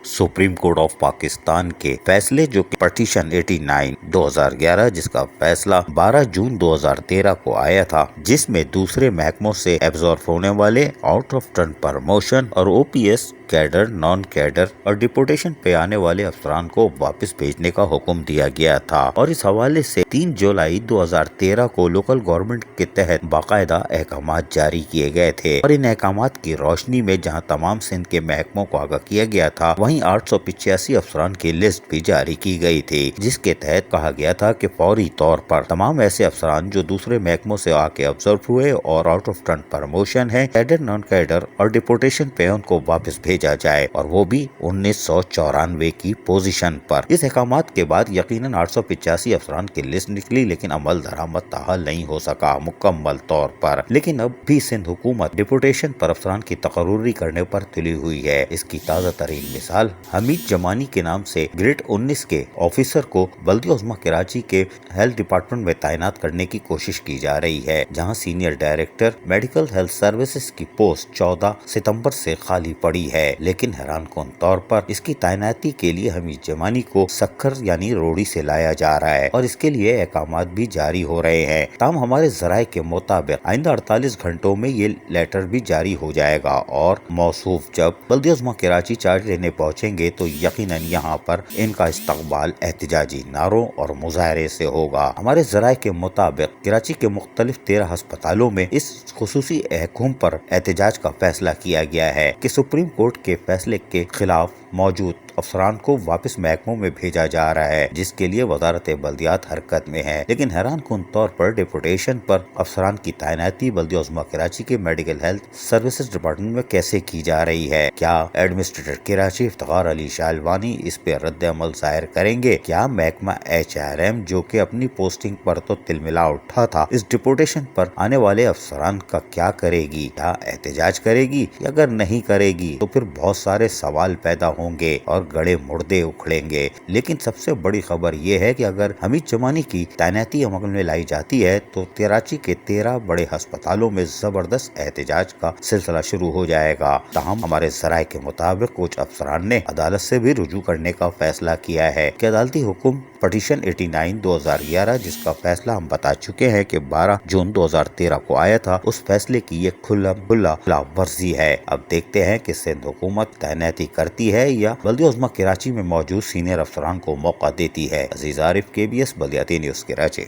Supreme court of Pakistan के फैसले जो कि पटिशन 89 2011 जिसका फैसला 12 जून 2013 को आया था, जिसमें दूसरे महकमों से एब्जॉर्ब होने वाले आउट ऑफ टर्न प्रमोशन और ओपीएस कैडर, नॉन कैडर और डिपोटेशन पे आने वाले अफसरान को वापस भेजने का हुक्म दिया गया था। और इस हवाले से 3 जुलाई 2013 को लोकल गवर्नमेंट के तहत बाकायदा अहकामात जारी किए गए थे। और इन अहकामात की रोशनी में जहां तमाम सिंध के महकमों को आगाह किया गया था, वहीं 885 अफसरान की लिस्ट भी जारी की गई थी, जिसके तहत कहा गया था कि फौरी तौर पर तमाम ऐसे अफसरान जो दूसरे महकमों से आके ऑब्जर्व हुए और आउट ऑफ टर्न प्रमोशन है, कैडर, नॉन कैडर और डिपोटेशन पे उनको वापस भेजा जाए, और वो भी 1994 की पोजीशन पर। इस अहकामात के बाद यकीनन 885 अफसरान की लिस्ट निकली, लेकिन अमल दरामद ताहाल नहीं हो सका मुकम्मल तौर पर। लेकिन अब भी सिंध हुकूमत डिपोटेशन पर अफसरान की तकर्रुरी करने पर तुली हुई है। इसकी ताज़ा तरीन मिसाल हमीद जमानी के नाम से ग्रेड 19 के ऑफिसर को बल्दिया उज़्मा कराची के हेल्थ डिपार्टमेंट में तैनात करने की कोशिश की जा रही है, जहां senior director medical health services की पोस्ट 14 सितंबर से खाली पड़ी है। लेकिन हैरान कौन तौर पर इसकी तैनाती के लिए हमीद जमानी को सक्खर यानी रोड़ी से लाया जा रहा है, और इसके लिए अहकामात भी जारी हो रहे हैं। ताम हमारे जराये के मुताबिक आइंदा 48 घंटों में ये लेटर भी जारी हो जाएगा, और मौसूफ जब बल्दिया उज़्मा कराची चार्ज लेने पहुंचेंगे तो यकीनन यहाँ पर इनका इस्तकबाल एहतजाजी नारों और मुजाहरे से होगा। हमारे जराये के मुताबिक कराची के मुख्तलिफ 13 अस्पतालों में इस खुसूसी हुक्म पर एहतजाज का फैसला किया गया है कि सुप्रीम कोर्ट के फैसले के खिलाफ मौजूद अफसरान को वापस महकमों में भेजा जा रहा है, जिसके लिए वजारत बल्दियात हरकत में है। लेकिन हैरान कुन तौर पर डिपोटेशन पर अफसरान की तैनाती बल्दिया उज़्मा कराची के मेडिकल हेल्थ सर्विसेज डिपार्टमेंट में कैसे की जा रही है? क्या एडमिनिस्ट्रेटर कराची इफ्तिखार अली शालवानी इस पे रद्द अमल जाहिर करेंगे? क्या महकमा HRM जो कि अपनी पोस्टिंग पर तो तिलमिला उठा था, इस डिपोटेशन पर आने वाले अफसरान का क्या करेगी? क्या एहतजाज करेगी, या अगर नहीं करेगी तो फिर बहुत सारे सवाल पैदा होंगे और गड़े मुर्दे उखड़ेंगे। लेकिन सबसे बड़ी खबर यह है कि अगर हमीद जमानी की तैनाती अमल में लाई जाती है तो कराची के 13 बड़े अस्पतालों में जबरदस्त एहतजाज का सिलसिला शुरू हो जाएगा। ताहम हमारे जराये के मुताबिक कुछ अफसरान ने अदालत से भी रुजू करने का फैसला किया है कि अदालती हुक्म पटिशन 89 2011 जिसका फैसला हम बता चुके हैं कि 12 जून 2013 को आया था, उस फैसले की ये खुला खिलाफवर्जी है। अब देखते हैं कि सिंध हुकूमत तैनाती करती है या बल्दिया उज़्मा कराची में मौजूद सीनियर अफसरान को मौका देती है। अजीज आरिफ, KBS बल्दियाती न्यूज़ कराची।